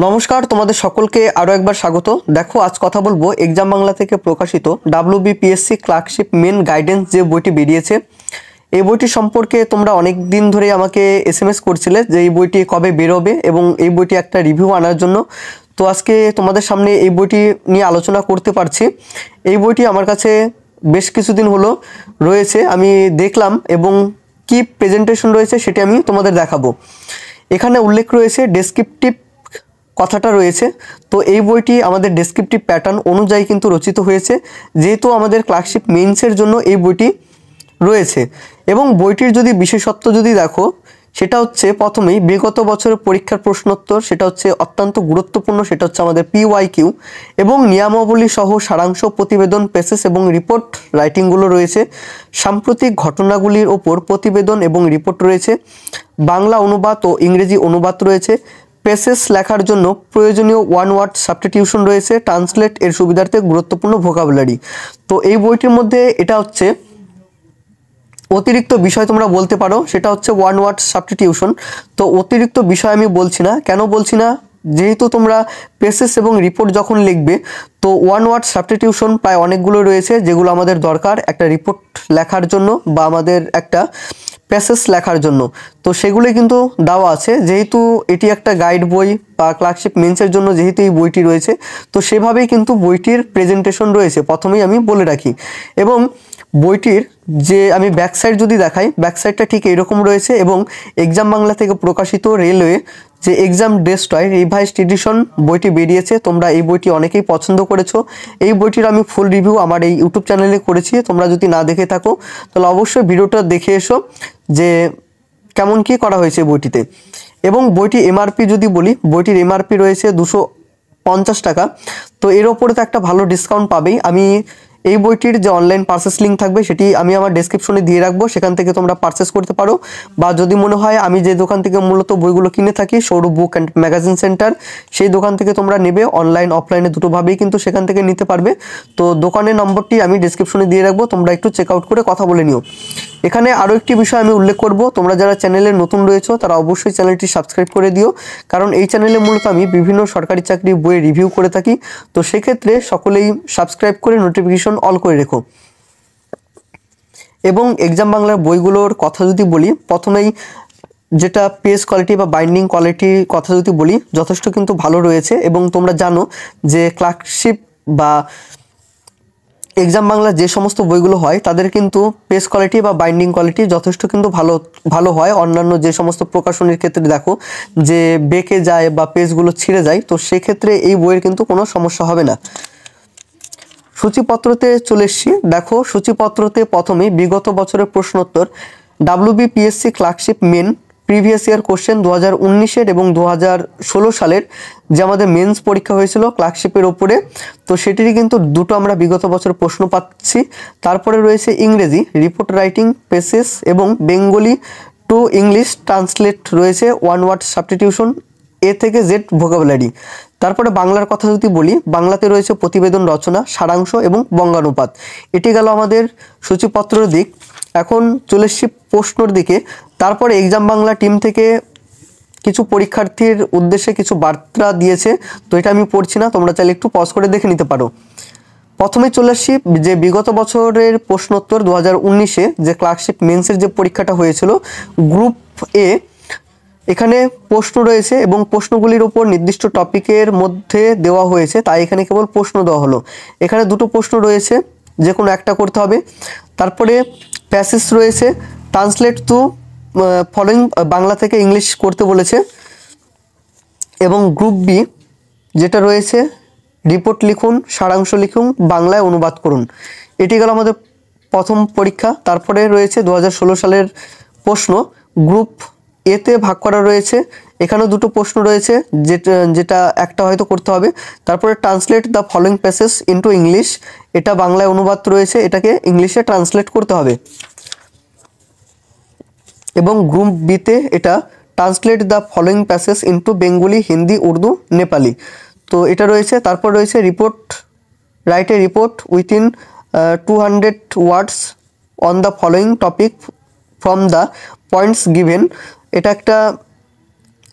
নমস্কার, তোমাদের সকলকে আরও একবার স্বাগত। দেখো, আজ কথা বলবো এক্সাম বাংলা থেকে প্রকাশিত WBPSC ক্লার্কশিপ মেন গাইডেন্স যে বইটি বেরিয়েছে, এই বইটি সম্পর্কে তোমরা অনেক দিন ধরে আমাকে SMS করছিলে যে এই বইটি কবে বেরোবে এবং এই বইটি একটা রিভিউ আনার জন্য। তো আজকে তোমাদের সামনে এই বইটি নিয়ে আলোচনা করতে পারছি। এই বইটি আমার কাছে বেশ কিছুদিন হলো রয়েছে, আমি দেখলাম এবং কি প্রেজেন্টেশন রয়েছে সেটি আমি তোমাদের দেখাবো। এখানে উল্লেখ রয়েছে ডেসক্রিপটিভ কথাটা রয়েছে। তো এই বইটি আমাদের ডেসক্রিপটিভ প্যাটার্ন অনুযায়ী কিন্তু রচিত হয়েছে, যেহেতু আমাদের ক্লার্কশিপ মেইনসের জন্য এই বইটি রয়েছে। এবং বইটির যদি বিশেষত্ব যদি দেখো, সেটা হচ্ছে প্রথমেই বিগত বছরের পরীক্ষার প্রশ্নোত্তর, সেটা হচ্ছে অত্যন্ত গুরুত্বপূর্ণ, সেটা হচ্ছে আমাদের PYQ এবং নিয়মাবলী সহ সারাংশ, প্রতিবেদন, পেসেস এবং রিপোর্ট রাইটিংগুলো রয়েছে। সাম্প্রতিক ঘটনাগুলির ওপর প্রতিবেদন এবং রিপোর্ট রয়েছে। বাংলা অনুবাদ ও ইংরেজি অনুবাদ রয়েছে। পেসেস লেখার জন্য প্রয়োজনীয় ওয়ান ওয়ার্ড সাবস্টিটিউশন রয়েছে। ট্রান্সলেট এর সুবিধার্থে গুরুত্বপূর্ণ ভোকাবুলারি। তো এই বইটির মধ্যে এটা হচ্ছে অতিরিক্ত বিষয় তোমরা বলতে পারো, সেটা হচ্ছে ওয়ান ওয়ার্ড সাবস্টিটিউশন। তো অতিরিক্ত বিষয় আমি বলছি না, কেন বলছি না, যেহেতু তোমরা পেসেস এবং রিপোর্ট যখন লিখবে তো ওয়ান ওয়ার্ড সাবস্টিটিউশন প্রায় অনেকগুলো রয়েছে যেগুলো আমাদের দরকার একটা রিপোর্ট লেখার জন্য বা আমাদের একটা প্যাসেজ লেখার জন্য। তো সেগুলোই কিন্তু দেওয়া আছে, যেহেতু এটি একটা গাইড বই বা ক্লার্কশিপ মেন্সের জন্য যেহেতু এই বইটি রয়েছে, তো সেভাবেই কিন্তু বইটির প্রেজেন্টেশন রয়েছে, প্রথমেই আমি বলে রাখি। এবং বইটির যে আমি ব্যাক সাইড যদি দেখাই, ব্যাক সাইডটা ঠিক এইরকম রয়েছে। এবং এক্সাম বাংলা থেকে প্রকাশিত রেলওয়ে যে এক্সাম ডেস্ট্রয় রিভাইজড এডিশন বইটি বেরিয়েছে, তোমরা এই বইটি অনেকেই পছন্দ করেছো। এই বইটির আমি ফুল রিভিউ আমার এই ইউটিউব চ্যানেলে করেছি, তোমরা যদি না দেখে থাকো তাহলে অবশ্যই ভিডিওটা দেখে এসো যে কেমন কি করা হয়েছে বইটিতে। এবং বইটি MRP যদি বলি, বইটির MRP রয়েছে 250 টাকা। তো এর ওপরে তো একটা ভালো ডিসকাউন্ট পাবেই। আমি এই বইটির যে অনলাইন পারচেস লিঙ্ক থাকবে সেটি আমি আমার ডেসক্রিপশনে দিয়ে রাখবো, সেখান থেকে তোমরা পারচেস করতে পারো। বা যদি মনে হয় আমি যে দোকান থেকে মূলত বইগুলো কিনে থাকি, Sourav book and magazine centre, সেই দোকান থেকে তোমরা নেবে, অনলাইন অফলাইনে দুটোভাবেই কিন্তু সেখান থেকে নিতে পারবে। তো দোকানের নম্বরটি আমি ডেসক্রিপশনে দিয়ে রাখবো, তোমরা একটু চেক আউট করে কথা বলে নিও। এখানে আরও একটি বিষয় আমি উল্লেখ করব, তোমরা যারা চ্যানেলে নতুন রয়েছো তারা অবশ্যই চ্যানেলটি সাবস্ক্রাইব করে দিও, কারণ এই চ্যানেলে মূলত আমি বিভিন্ন সরকারি চাকরি বইয়ের রিভিউ করে থাকি। তো সেক্ষেত্রে সকলেই সাবস্ক্রাইব করে নোটিফিকেশন অল করে রেখো। এবং এক্সাম বাংলার বইগুলোর কথা যদি বলি, প্রথমেই যেটা পেজ কোয়ালিটি বা বাইন্ডিং কোয়ালিটি কথা যদি বলি, যথেষ্ট কিন্তু ভালো রয়েছে। এবং তোমরা জানো যে ক্লার্কশিপ বা এক্সাম বাংলা যে সমস্ত বইগুলো হয় তাদের কিন্তু পেজ কোয়ালিটি বা বাইন্ডিং কোয়ালিটি যথেষ্ট কিন্তু ভালো হয়। অন্যান্য যে সমস্ত প্রকাশনীর ক্ষেত্রে দেখো যে বেঁকে যায় বা পেজগুলো ছিঁড়ে যায়, তো সেক্ষেত্রে এই বইয়ের কিন্তু কোনো সমস্যা হবে না। সূচিপত্রতে চলে এসছি। দেখো, সূচিপত্রতে প্রথমে বিগত বছরের প্রশ্নোত্তর WBPSC clerkship main previous year question 2019-এর এবং 2016 সালের যে আমাদের মেন্স পরীক্ষা হয়েছিল ক্লার্কশিপের ওপরে, তো সেটিরই কিন্তু দুটো আমরা বিগত বছর প্রশ্ন পাচ্ছি। তারপরে রয়েছে ইংরেজি রিপোর্ট রাইটিং, পেসেস এবং বেঙ্গলি টু ইংলিশ ট্রান্সলেট রয়েছে, ওয়ান ওয়ার্ড সাবস্টিটিউশন A থেকে Z ভোকাবুলারি। তারপরে বাংলার কথা যদি বলি, বাংলাতে রয়েছে প্রতিবেদন রচনা, সারাংশ এবং বঙ্গানুপাত। এটি গেল আমাদের সূচিপত্রের দিক। এখন চলে এসছি প্রশ্নর দিকে। তারপরে এক্সাম বাংলা টিম থেকে কিছু পরীক্ষার্থীর উদ্দেশ্যে কিছু বার্তা দিয়েছে, তো এটা আমি পড়ছি না, তোমরা চাইলে একটু পজ করে দেখে নিতে পারো। প্রথমে চলে আসছি যে বিগত বছরের প্রশ্নোত্তর 2019-এ যে ক্লার্কশিপ মেন্সের যে পরীক্ষাটা হয়েছিল গ্রুপ A, এখানে প্রশ্ন রয়েছে এবং প্রশ্নগুলির উপর নির্দিষ্ট টপিকের মধ্যে দেওয়া হয়েছে, তাই এখানে কেবল প্রশ্ন দেওয়া হলো। এখানে দুটো প্রশ্ন রয়েছে, যে কোনো একটা করতে হবে। তারপরে প্যাসেজ রয়েছে, ট্রান্সলেট টু ফলোইং, বাংলা থেকে ইংলিশ করতে বলেছে। এবং গ্রুপ B যেটা রয়েছে রিপোর্ট লিখুন, সারাংশ লিখুন, বাংলায় অনুবাদ করুন। এটি গেল আমাদের প্রথম পরীক্ষা। তারপরে রয়েছে 2016 সালের প্রশ্ন, গ্রুপ A-তে ভাগ করা রয়েছে। এখানেও দুটো প্রশ্ন রয়েছে, যেটা একটা হয়তো করতে হবে। তারপরে translate the following passage into English, এটা বাংলায় অনুবাদ রয়েছে, এটাকে ইংলিশে ট্রান্সলেট করতে হবে। এবং গ্রুপ B-তে এটা translate the following passage into Bengali, Hindi, Urdu, Nepali, তো এটা রয়েছে। তারপর রয়েছে report, right a report within 200 words on the following topic from the points given, এটা একটা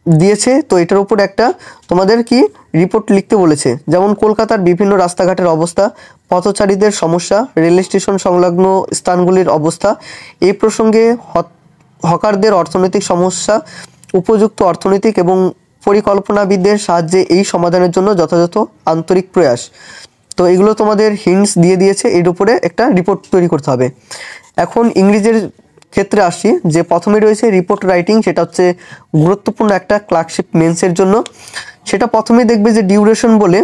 দিয়েছে, তো এটার উপর একটা তোমাদের কি রিপোর্ট লিখতে বলেছে। যেমন কলকাতার বিভিন্ন রাস্তাঘাটের অবস্থা, পথচারীদের সমস্যা, রেল স্টেশন সংলগ্ন স্থানগুলির অবস্থা, এই প্রসঙ্গে হকারদের অর্থনৈতিক সমস্যা, উপযুক্ত অর্থনৈতিক এবং পরিকল্পনাবিদদের সাহায্যে এই সমাধানের জন্য যথাযথ আন্তরিক প্রয়াস। তো এগুলো তোমাদের হিন্টস দিয়ে দিয়েছে, এর উপরে একটা রিপোর্ট তৈরি করতে হবে। এখন ইংরেজির ক্ষেত্রে আসি, যে প্রথমে রয়েছে রিপোর্ট রাইটিং, সেটা হচ্ছে গুরুত্বপূর্ণ একটা ক্লার্কশিপ মেন্সের জন্য। সেটা প্রথমেই দেখবে যে ডিউরেশন বলে,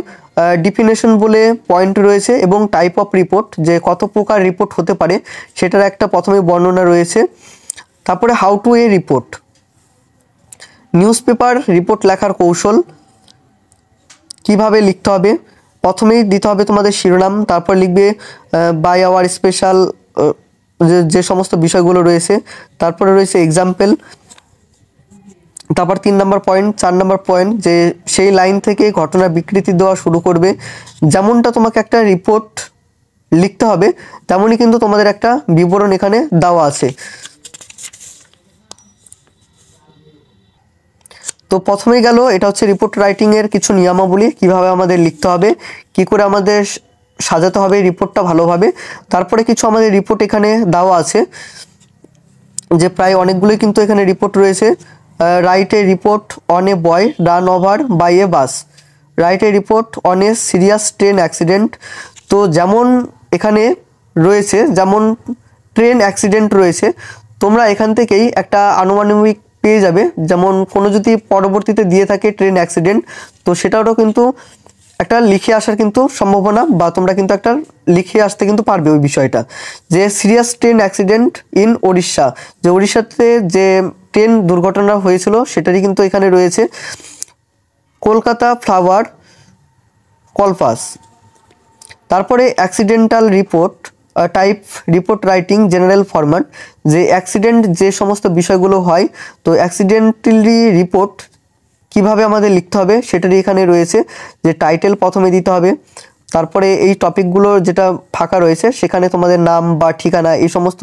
ডিফিনেশন বলে পয়েন্ট রয়েছে এবং টাইপ অফ রিপোর্ট, যে কত প্রকার রিপোর্ট হতে পারে সেটার একটা প্রথমে বর্ণনা রয়েছে। তারপরে how to A report, news paper report লেখার কৌশল, কিভাবে লিখতে হবে। প্রথমেই দিতে হবে তোমাদের শিরোনাম, তারপর লিখবে বাই আওয়ার স্পেশাল, যে সমস্ত বিষয়গুলো রয়েছে। তারপরে রয়েছে এক্সাম্পল, তারপর 3 নম্বর পয়েন্ট, 4 নম্বর পয়েন্ট, যে সেই লাইন থেকে ঘটনার বিকৃতি দেওয়া শুরু করবে। যেমনটা তোমাকে একটা রিপোর্ট লিখতে হবে তেমনই কিন্তু তোমাদের একটা বিবরণ এখানে দেওয়া আছে। তো প্রথমেই গেল, এটা হচ্ছে রিপোর্ট রাইটিংয়ের কিছু নিয়মাবলী, কিভাবে আমাদের লিখতে হবে, কি করে আমাদের সাজাতে হবে রিপোর্টটা ভালোভাবে। তারপরে কিছু আমাদের রিপোর্ট এখানে দেওয়া আছে, যে প্রায় অনেকগুলোই কিন্তু এখানে রিপোর্ট রয়েছে। Right a report on a boy run over by a bus, right a report on a serious train accident. তো যেমন এখানে রয়েছে, যেমন ট্রেন অ্যাক্সিডেন্ট রয়েছে, তোমরা এখান থেকেই একটা আনুমানিক পেয়ে যাবে। যেমন কোনো যদি পরবর্তীতে দিয়ে থাকে ট্রেন অ্যাক্সিডেন্ট, তো সেটারও কিন্তু একটা লিখে আসার কিন্তু সম্ভাবনা, বা তোমরা কিন্তু একটা লিখে আসতে কিন্তু পারবে ওই বিষয়টা। যে serious train accident in Odisha, যে ওড়িশাতে যে ট্রেন দুর্ঘটনা হয়েছিল সেটারই কিন্তু এখানে রয়েছে। কলকাতা ফ্লাওয়ার কলপাস। তারপরে accidental report type report writing general format, যে অ্যাক্সিডেন্ট যে সমস্ত বিষয়গুলো হয়, তো অ্যাক্সিডেন্টালি রিপোর্ট কিভাবে আমাদের লিখতে হবে সেটারই এখানে রয়েছে। যে টাইটেল প্রথমে দিতে হবে, তারপরে এই টপিকগুলো যেটা ফাঁকা রয়েছে সেখানে তোমাদের নাম বা ঠিকানা এই সমস্ত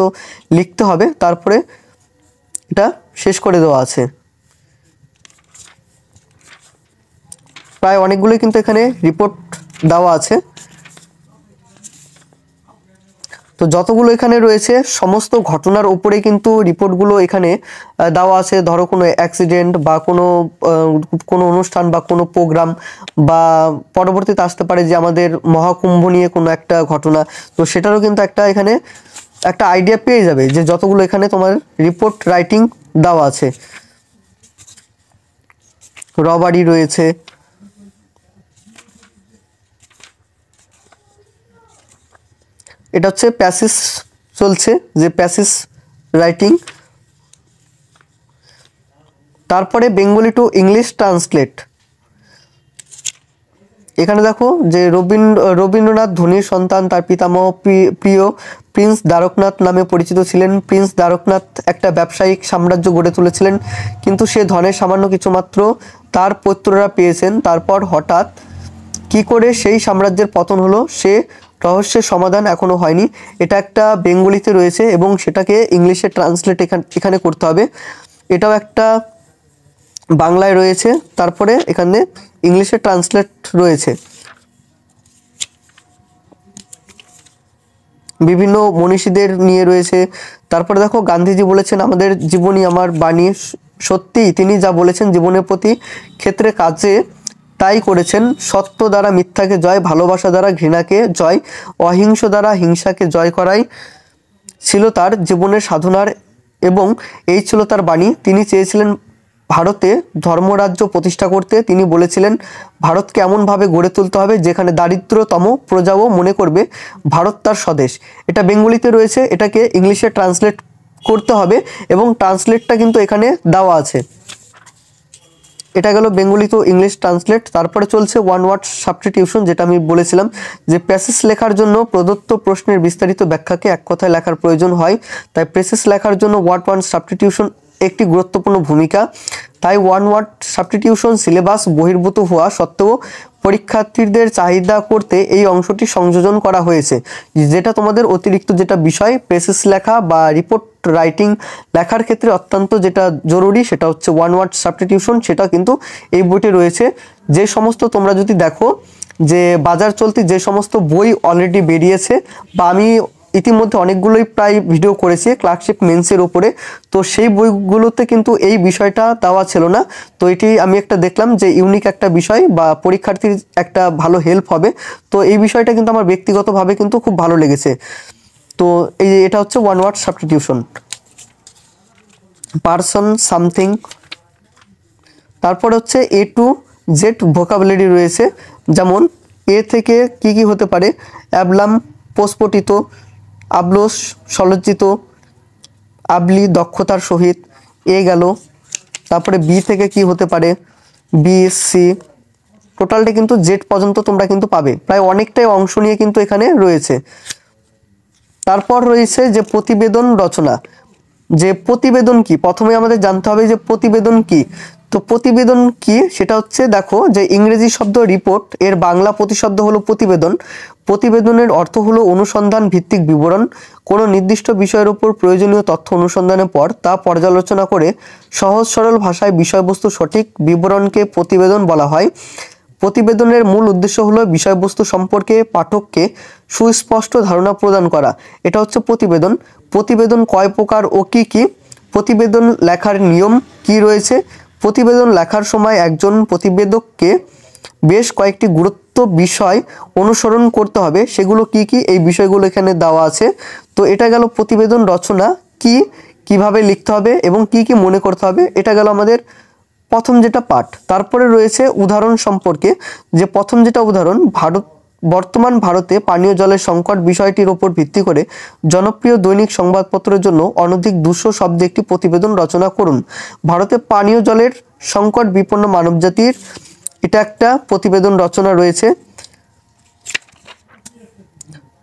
লিখতে হবে, তারপরে এটা শেষ করে দেওয়া আছে। প্রায় অনেকগুলোই কিন্তু এখানে রিপোর্ট দেওয়া আছে। তো যতগুলো এখানে রয়েছে সমস্ত ঘটনার উপরে কিন্তু রিপোর্টগুলো এখানে দেওয়া আছে। ধরো কোনো অ্যাক্সিডেন্ট বা কোনো অনুষ্ঠান বা কোনো প্রোগ্রাম, বা পরবর্তীতে আসতে পারে যে আমাদের মহাকুম্ভ নিয়ে কোনো একটা ঘটনা, তো সেটারও কিন্তু একটা এখানে একটা আইডিয়া পেয়ে যাবে যে যতগুলো এখানে তোমার রিপোর্ট রাইটিং দেওয়া আছে। রবারি রয়েছে, এটা হচ্ছে প্যাসেজ চলছে, যে প্যাসেজ রাইটিং। তারপরে বেঙ্গলি টু ইংলিশ ট্রান্সলেট। এখানে দেখো যে রবীন্দ্রনাথ ধোনির সন্তান, তার পিতামহ প্রিয় প্রিন্স দ্বারকনাথ নামে পরিচিত ছিলেন। প্রিন্স দ্বারকনাথ একটা ব্যবসায়িক সাম্রাজ্য গড়ে তুলেছিলেন, কিন্তু সে ধনের সামান্য কিছুমাত্র তার পুত্ররা পেয়েছেন। তারপর হঠাৎ কি করে সেই সাম্রাজ্যের পতন হলো, সে রহস্যের সমাধান এখনো হয়নি। এটা একটা বেঙ্গলিতে রয়েছে এবং সেটাকে ইংলিশে ট্রান্সলেট এখানে করতে হবে। এটাও একটা বাংলায় রয়েছে, তারপরে এখানে ইংলিশে ট্রান্সলেট রয়েছে। বিভিন্ন মনীষীদের নিয়ে রয়েছে। তারপরে দেখো গান্ধীজি বলেছেন, আমাদের জীবনই আমার বাণী। সত্যি তিনি যা বলেছেন জীবনের প্রতি ক্ষেত্রে কাজে তাই করেছেন। সত্য দ্বারা মিথ্যাকে জয়, ভালোবাসা দ্বারা ঘৃণাকে জয়, অহিংস দ্বারা হিংসাকে জয় করাই ছিল তার জীবনের সাধনার, এবং এই ছিল তার বাণী। তিনি চেয়েছিলেন ভারতে ধর্মরাজ্য প্রতিষ্ঠা করতে। তিনি বলেছিলেন ভারতকে এমনভাবে গড়ে তুলতে হবে যেখানে দারিদ্রতম প্রজাও মনে করবে ভারত তার স্বদেশ। এটা বেঙ্গলিতে রয়েছে, এটাকে ইংলিশে ট্রান্সলেট করতে হবে এবং ট্রান্সলেটটা কিন্তু এখানে দেওয়া আছে। এটা গেল বেঙ্গলি টু ইংলিশ ট্রান্সলেট। তারপরে চলছে ওয়ান ওয়ার্ড সাবস্টিটিউশন, যেটা আমি বলেছিলাম যে প্যাসেজ লেখার জন্য প্রদত্ত প্রশ্নের বিস্তারিত ব্যাখ্যাকে এক কথায় লেখার প্রয়োজন হয়, তাই প্যাসেজ লেখার জন্য ওয়ার্ড ওয়ান সাবস্টিটিউশন একটি গুরুত্বপূর্ণ ভূমিকা। তাই ওয়ান ওয়ার্ড সাবস্টিটিউশন সিলেবাস বহির্ভূত হওয়া সত্ত্বেও পরীক্ষার্থীদের চাহিদা করতে এই অংশটি সংযোজন করা হয়েছে, যেটা তোমাদের অতিরিক্ত যেটা বিষয় পেসেস লেখা বা রিপোর্ট রাইটিং লেখার ক্ষেত্রে অত্যন্ত যেটা জরুরি সেটা হচ্ছে ওয়ান ওয়ার্ড সাবস্টিটিউশন, সেটা কিন্তু এই বইটি রয়েছে। যে সমস্ত তোমরা যদি দেখো যে বাজার চলতি যে সমস্ত বই অলরেডি বেরিয়েছে বা আমি ইতিমধ্যে অনেকগুলোই প্রায় ভিডিও করেছি ক্লার্কশিপ মেন্সের উপরে, তো সেই বইগুলোতে কিন্তু এই বিষয়টা দেওয়া ছিল না। তো এটি আমি একটা দেখলাম যে ইউনিক একটা বিষয় বা পরীক্ষার্থীর একটা ভালো হেল্প হবে। তো এই বিষয়টা কিন্তু আমার ব্যক্তিগতভাবে কিন্তু খুব ভালো লেগেছে। তো এটা হচ্ছে one word substitution. Person something, তারপর হচ্ছে A to Z ভোকাবুলারি রয়েছে, যেমন এ থেকে কি কি হতে পারে, অ্যাবলাম প্রস্ফুটিত, আবলস সলজ্জিত, আবলি দক্ষতার সহিত, এ গেল। তারপরে বি থেকে কি হতে পারে, বি সি, টোটালটা কিন্তু জেড পর্যন্ত তোমরা কিন্তু পাবে, প্রায় অনেকটাই অংশ নিয়ে কিন্তু এখানে রয়েছে। তারপর রয়েছে যে প্রতিবেদন রচনা। যে প্রতিবেদন কি, প্রথমে আমাদের জানতে হবে যে প্রতিবেদন কি। তো প্রতিবেদন কি সেটা হচ্ছে, দেখো যে ইংরেজি শব্দ রিপোর্ট এর বাংলা প্রতিশব্দ হলো প্রতিবেদন। প্রতিবেদনের অর্থ হলো অনুসন্ধান ভিত্তিক বিবরণ। কোনো নির্দিষ্ট বিষয়ের উপর প্রয়োজনীয় তথ্য অনুসন্ধানের পর তা পর্যালোচনা করে সহজ সরল ভাষায় বিষয়বস্তু সঠিক বিবরণকে প্রতিবেদন বলা হয়। প্রতিবেদনের মূল উদ্দেশ্য হলো বিষয়বস্তু সম্পর্কে পাঠককে সুস্পষ্ট ধারণা প্রদান করা, এটা হচ্ছে প্রতিবেদন। প্রতিবেদন কয় প্রকার ও কি কি, প্রতিবেদন লেখার নিয়ম কি রয়েছে, প্রতিবেদন লেখার সময় একজন প্রতিবেদককে বেশ কয়েকটি গুরুত্ব বিষয় অনুসরণ করতে হবে, সেগুলো কি কি, এই বিষয়গুলো এখানে দেওয়া আছে। তো এটা গেল প্রতিবেদন রচনা কি, কিভাবে লিখতে হবে এবং কি কি মনে করতে হবে, এটা গেল আমাদের প্রথম যেটা পাঠ। তারপরে রয়েছে উদাহরণ সম্পর্কে, যে প্রথম যেটা উদাহরণ, বর্তমান ভারতে পানীয় জলের সংকট বিষয়টির উপর ভিত্তি করে জনপ্রিয় দৈনিক সংবাদপত্রের জন্য অনধিক 200 শব্দে একটি প্রতিবেদন রচনা করুন। ভারতে পানীয় জলের সংকট বিপন্ন মানবজাতির, এটা একটা প্রতিবেদন রচনা রয়েছে।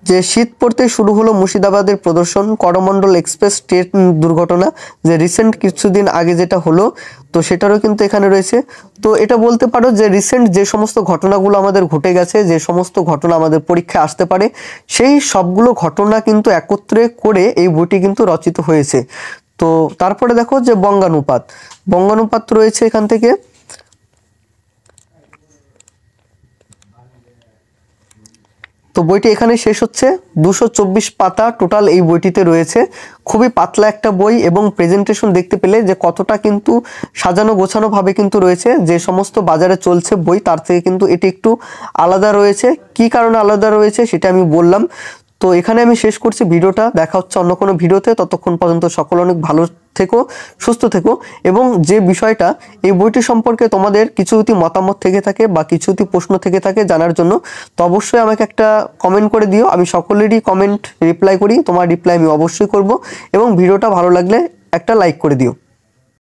যে শীত পড়তে শুরু হলো মুর্শিদাবাদের প্রদর্শন, করমণ্ডল এক্সপ্রেস ট্রেন দুর্ঘটনা, যে রিসেন্ট কিছুদিন আগে যেটা হলো, তো সেটারও কিন্তু এখানে রয়েছে। তো এটা বলতে পারো যে রিসেন্ট যে সমস্ত ঘটনাগুলো আমাদের ঘটে গেছে, যে সমস্ত ঘটনা আমাদের পরীক্ষায় আসতে পারে, সেই সবগুলো ঘটনা কিন্তু একত্রে করে এই বইটি কিন্তু রচিত হয়েছে। তো তারপরে দেখো যে বঙ্গানুপাত, বঙ্গানুপাত রয়েছে এখান থেকে। তো বইটি এখানে শেষ হচ্ছে, 224 পাতা টোটাল এই বইটিতে রয়েছে। খুবই পাতলা একটা বই এবং প্রেজেন্টেশন দেখতে পেলে যে কতটা কিন্তু সাজানো গোছানো ভাবে কিন্তু রয়েছে। যে সমস্ত বাজারে চলছে বই তার থেকে কিন্তু এটি একটু আলাদা রয়েছে। কি কারণে আলাদা রয়েছে সেটা আমি বললাম। তো এখানে আমি শেষ করছি ভিডিওটা, দেখা হচ্ছে অন্য কোনো ভিডিওতে। ততক্ষণ পর্যন্ত সকল অনেক ভালো থেকো, সুস্থ থেকো। এবং যে বিষয়টা এই বইটি সম্পর্কে তোমাদের কিছু যদি মতামত থেকে থাকে বা কিছু যদি প্রশ্ন থেকে থাকে জানার জন্য, তো অবশ্যই আমাকে একটা কমেন্ট করে দিও। আমি সকলেরই কমেন্ট রিপ্লাই করি, তোমার রিপ্লাই আমি অবশ্যই করব। এবং ভিডিওটা ভালো লাগলে একটা লাইক করে দিও।